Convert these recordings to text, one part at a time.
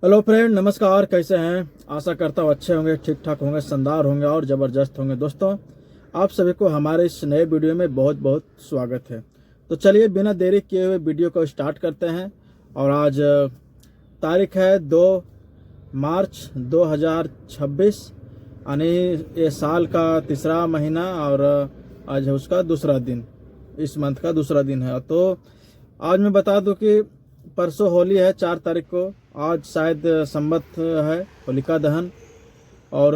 Hello friend, नमस्कार। कैसे हैं? आशा करता हूँ अच्छे होंगे, ठीक ठाक होंगे, शानदार होंगे और ज़बरदस्त होंगे। दोस्तों, आप सभी को हमारे इस नए वीडियो में बहुत बहुत स्वागत है। तो चलिए बिना देरी किए हुए वीडियो को स्टार्ट करते हैं। और आज तारीख है 2 मार्च 2026, यानी ये साल का तीसरा महीना और आज है उसका दूसरा दिन, इस मंथ का दूसरा दिन है। तो आज मैं बता दूं कि परसों होली है 4 तारीख को। आज शायद संवत है, होलिका दहन। और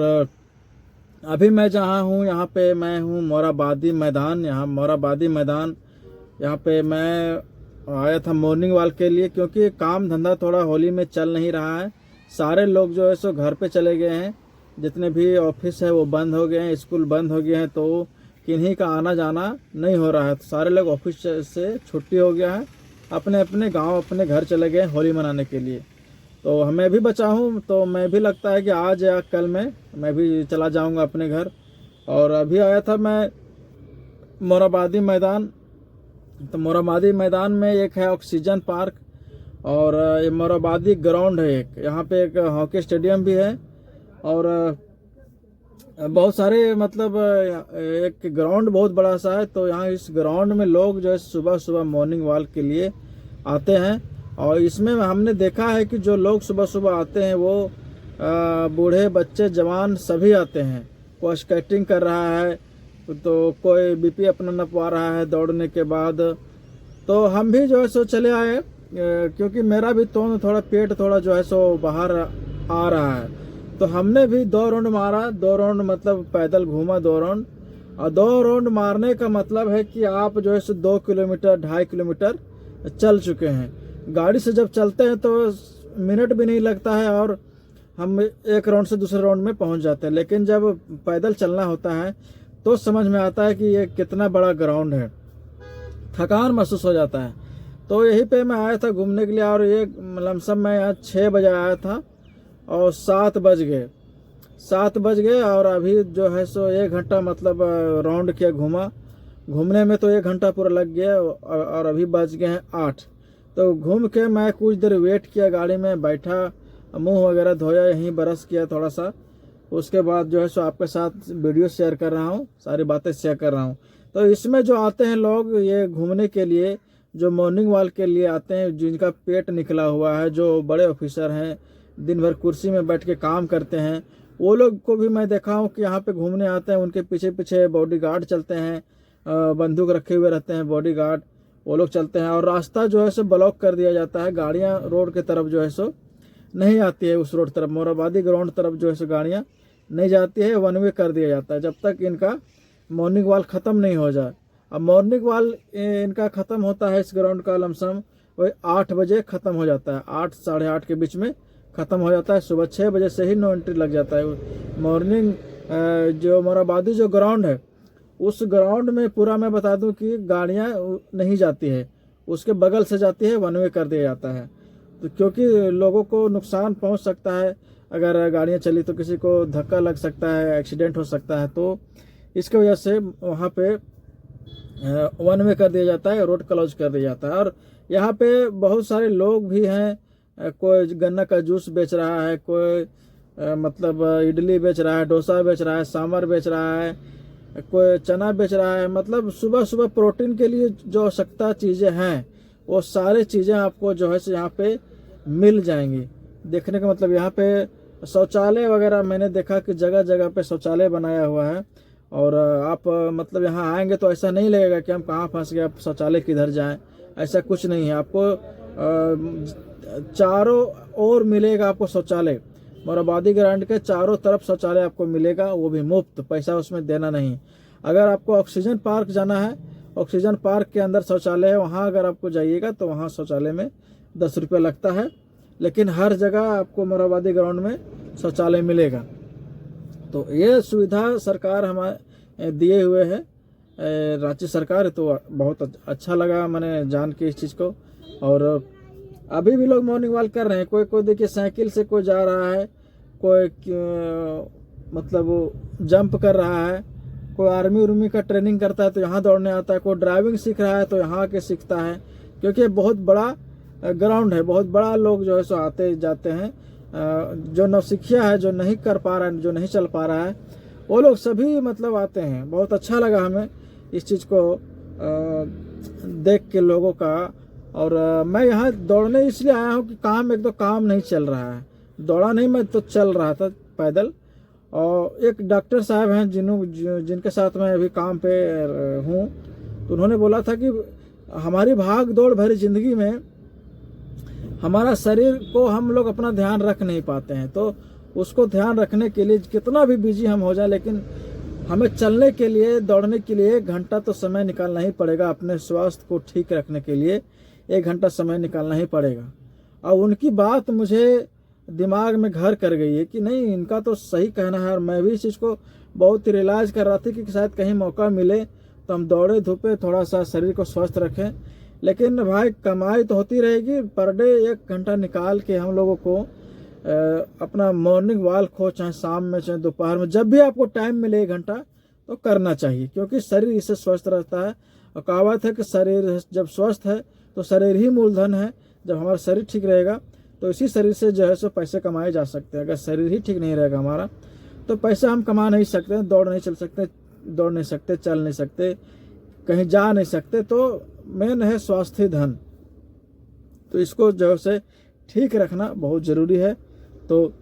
अभी मैं जहाँ हूँ यहाँ पे मैं हूँ मोराबादी मैदान। यहाँ पे मैं आया था मॉर्निंग वॉक के लिए, क्योंकि काम धंधा थोड़ा होली में चल नहीं रहा है। सारे लोग जो है सो घर पे चले गए हैं। जितने भी ऑफिस है वो बंद हो गए हैं, स्कूल बंद हो गए हैं, तो किन्हीं का आना जाना नहीं हो रहा है। तो सारे लोग ऑफिस से छुट्टी हो गया है, अपने अपने गांव अपने घर चले गए होली मनाने के लिए। तो मैं भी बचा हूँ, तो मैं भी लगता है कि आज या कल में मैं भी चला जाऊंगा अपने घर। और अभी आया था मैं मोराबादी मैदान। तो मोराबादी मैदान में एक है ऑक्सीजन पार्क, और ये मोराबादी ग्राउंड है एक। यहाँ पे एक हॉकी स्टेडियम भी है, और बहुत सारे मतलब एक ग्राउंड बहुत बड़ा सा है। तो यहाँ इस ग्राउंड में लोग जो है सुबह सुबह मॉर्निंग वॉक के लिए आते हैं। और इसमें हमने देखा है कि जो लोग सुबह सुबह आते हैं वो बूढ़े बच्चे जवान सभी आते हैं। कोई स्केटिंग कर रहा है, तो कोई बीपी अपना नपवा रहा है दौड़ने के बाद। तो हम भी जो है सो चले आए, क्योंकि मेरा भी तो थोड़ा पेट थोड़ा जो है सो बाहर आ रहा है। तो हमने भी 2 राउंड मारा। 2 राउंड मतलब पैदल घूमा 2 राउंड। और 2 राउंड मारने का मतलब है कि आप जो है सो 2 किलोमीटर 2.5 किलोमीटर चल चुके हैं। गाड़ी से जब चलते हैं तो मिनट भी नहीं लगता है, और हम एक राउंड से दूसरे राउंड में पहुंच जाते हैं। लेकिन जब पैदल चलना होता है तो समझ में आता है कि ये कितना बड़ा ग्राउंड है, थकान महसूस हो जाता है। तो यहीं पे मैं आया था घूमने के लिए। और ये लमसम मैं यहाँ 6 बजे आया था और 7 बज गए। और अभी जो है सो 1 घंटा मतलब राउंड किया, घूमने में तो 1 घंटा पूरा लग गया। और अभी बज गए हैं 8। तो घूम के मैं कुछ देर वेट किया, गाड़ी में बैठा, मुंह वगैरह धोया, यहीं ब्रश किया थोड़ा सा। उसके बाद जो है सो आपके साथ वीडियो शेयर कर रहा हूँ, सारी बातें शेयर कर रहा हूँ। तो इसमें जो आते हैं लोग ये घूमने के लिए, जो मॉर्निंग वॉक के लिए आते हैं, जिनका पेट निकला हुआ है, जो बड़े ऑफिसर हैं, दिन भर कुर्सी में बैठ के काम करते हैं, वो लोग को भी मैं देखा हूँ कि यहाँ पे घूमने आते हैं। उनके पीछे पीछे बॉडीगार्ड चलते हैं, बंदूक रखे हुए रहते हैं बॉडीगार्ड, वो लोग चलते हैं। और रास्ता जो है सो ब्लॉक कर दिया जाता है, गाड़ियाँ रोड के तरफ जो है सो नहीं आती है। उस रोड तरफ, मोराबादी ग्राउंड तरफ जो है सो गाड़ियाँ नहीं जाती है, 1 वे कर दिया जाता है जब तक इनका मॉर्निंग वॉक ख़त्म नहीं हो जाए। अब मॉर्निंग वॉक इनका ख़त्म होता है इस ग्राउंड का लमसम वही 8 बजे ख़त्म हो जाता है, 8 साढ़े 8 के बीच में ख़त्म हो जाता है। सुबह 6 बजे से ही नो एंट्री लग जाता है। मॉर्निंग जो मोराबादी जो ग्राउंड है, उस ग्राउंड में पूरा मैं बता दूं कि गाड़ियां नहीं जाती है, उसके बगल से जाती है, 1 वे कर दिया जाता है। तो क्योंकि लोगों को नुकसान पहुंच सकता है, अगर गाड़ियां चली तो किसी को धक्का लग सकता है, एक्सीडेंट हो सकता है। तो इसकी वजह से वहाँ पे 1 वे कर दिया जाता है, रोड क्लोज कर दिया जाता है। और यहाँ पे बहुत सारे लोग भी हैं, कोई गन्ना का जूस बेच रहा है, कोई मतलब इडली बेच रहा है, डोसा बेच रहा है, सांभर बेच रहा है, कोई चना बेच रहा है। मतलब सुबह सुबह प्रोटीन के लिए जो आवश्यकता चीज़ें हैं वो सारी चीज़ें आपको जो है यहाँ पे मिल जाएंगी। देखने का मतलब यहाँ पे शौचालय वगैरह मैंने देखा कि जगह जगह पे शौचालय बनाया हुआ है। और आप मतलब यहाँ आएंगे तो ऐसा नहीं लगेगा कि हम कहाँ फंस गए, आप शौचालय किधर जाएं, ऐसा कुछ नहीं है। आपको चारों ओर मिलेगा आपको शौचालय। मोराबादी ग्राउंड के चारों तरफ शौचालय आपको मिलेगा, वो भी मुफ्त, पैसा उसमें देना नहीं। अगर आपको ऑक्सीजन पार्क जाना है, ऑक्सीजन पार्क के अंदर शौचालय है, वहाँ अगर आपको जाइएगा तो वहाँ शौचालय में 10 रुपये लगता है। लेकिन हर जगह आपको मोराबादी ग्राउंड में शौचालय मिलेगा। तो ये सुविधा सरकार हमारे दिए हुए है, राज्य सरकार। तो बहुत अच्छा लगा मैंने जान के इस चीज़ को। और अभी भी लोग मॉर्निंग वॉक कर रहे हैं। कोई कोई देखिए साइकिल से कोई जा रहा है, कोई मतलब जंप कर रहा है, कोई आर्मी उर्मी का ट्रेनिंग करता है तो यहाँ दौड़ने आता है, कोई ड्राइविंग सीख रहा है तो यहाँ आके सीखता है। क्योंकि बहुत बड़ा ग्राउंड है, बहुत बड़ा, लोग जो है सो आते जाते हैं। जो नौसिखिया है, जो नहीं कर पा रहा है, जो नहीं चल पा रहा है, वो लोग सभी मतलब आते हैं। बहुत अच्छा लगा हमें इस चीज़ को देख के लोगों का। और मैं यहाँ दौड़ने इसलिए आया हूँ कि काम एक तो काम नहीं चल रहा है, दौड़ा नहीं, मैं तो चल रहा था पैदल। और एक डॉक्टर साहब हैं जिनके साथ मैं अभी काम पे हूँ, तो उन्होंने बोला था कि हमारी भाग दौड़ भरी ज़िंदगी में हमारा शरीर को हम लोग अपना ध्यान रख नहीं पाते हैं। तो उसको ध्यान रखने के लिए कितना भी बिजी हम हो जाए, लेकिन हमें चलने के लिए, दौड़ने के लिए 1 घंटा तो समय निकालना ही पड़ेगा। अपने स्वास्थ्य को ठीक रखने के लिए 1 घंटा समय निकालना ही पड़ेगा। और उनकी बात मुझे दिमाग में घर कर गई है कि नहीं, इनका तो सही कहना है। और मैं भी इस चीज़ को बहुत रियलाइज़ कर रहा था कि शायद कहीं मौका मिले तो हम दौड़े धूपे, थोड़ा सा शरीर को स्वस्थ रखें। लेकिन भाई कमाई तो होती रहेगी, पर डे 1 घंटा निकाल के हम लोगों को अपना मॉर्निंग वॉक हो, चाहे शाम में चाहे दोपहर में, जब भी आपको टाइम मिले 1 घंटा तो करना चाहिए, क्योंकि शरीर इससे स्वस्थ रहता है। और कहावत है कि शरीर जब स्वस्थ है तो शरीर ही मूलधन है। जब हमारा शरीर ठीक रहेगा तो इसी शरीर से जो है सो पैसे कमाए जा सकते हैं। अगर शरीर ही ठीक नहीं रहेगा हमारा तो पैसा हम कमा नहीं सकते, दौड़ नहीं सकते, चल नहीं सकते, कहीं जा नहीं सकते। तो मेन है स्वास्थ्य धन, तो इसको जो है ठीक रखना बहुत ज़रूरी है। तो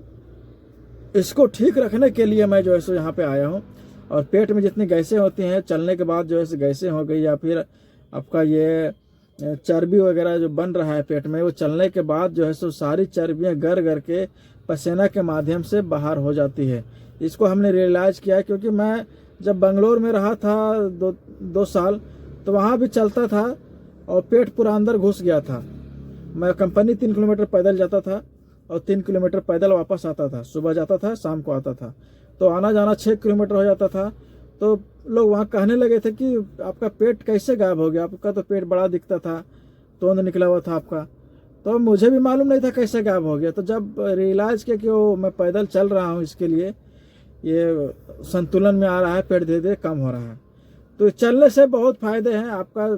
इसको ठीक रखने के लिए मैं जो है सो यहाँ पे आया हूँ। और पेट में जितनी गैसें होती हैं चलने के बाद, जो है गैसें हो गई, या फिर आपका ये चर्बी वगैरह जो बन रहा है पेट में, वो चलने के बाद जो है सो सारी चर्बियाँ गर के पसीना के माध्यम से बाहर हो जाती है। इसको हमने रियलाइज़ किया है, क्योंकि मैं जब बेंगलोर में रहा था 2 साल, तो वहाँ भी चलता था और पेट पूरा अंदर घुस गया था। मैं कंपनी 3 किलोमीटर पैदल जाता था और 3 किलोमीटर पैदल वापस आता था। सुबह जाता था, शाम को आता था, तो आना जाना 6 किलोमीटर हो जाता था। तो लोग वहाँ कहने लगे थे कि आपका पेट कैसे गायब हो गया, आपका तो पेट बड़ा दिखता था, तोंद निकला हुआ था आपका। तो मुझे भी मालूम नहीं था कैसे गायब हो गया। तो जब रियलाइज़ किया कि वो मैं पैदल चल रहा हूँ, इसके लिए ये संतुलन में आ रहा है, पेट धीरे धीरे कम हो रहा है। तो चलने से बहुत फ़ायदे हैं। आपका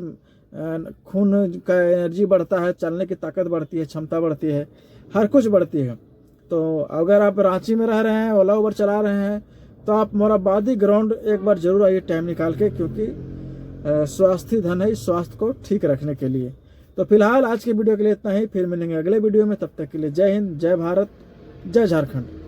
खून का एनर्जी बढ़ता है, चलने की ताकत बढ़ती है, क्षमता बढ़ती है, हर कुछ बढ़ती है। तो अगर आप रांची में रह रहे हैं, ओला उबर चला रहे हैं, तो आप मोराबादी ग्राउंड एक बार जरूर आइए टाइम निकाल के, क्योंकि स्वास्थ्य धन है, इस स्वास्थ्य को ठीक रखने के लिए। तो फिलहाल आज की वीडियो के लिए इतना ही, फिर मिलेंगे अगले वीडियो में। तब तक के लिए जय हिंद, जय भारत, जय झारखंड।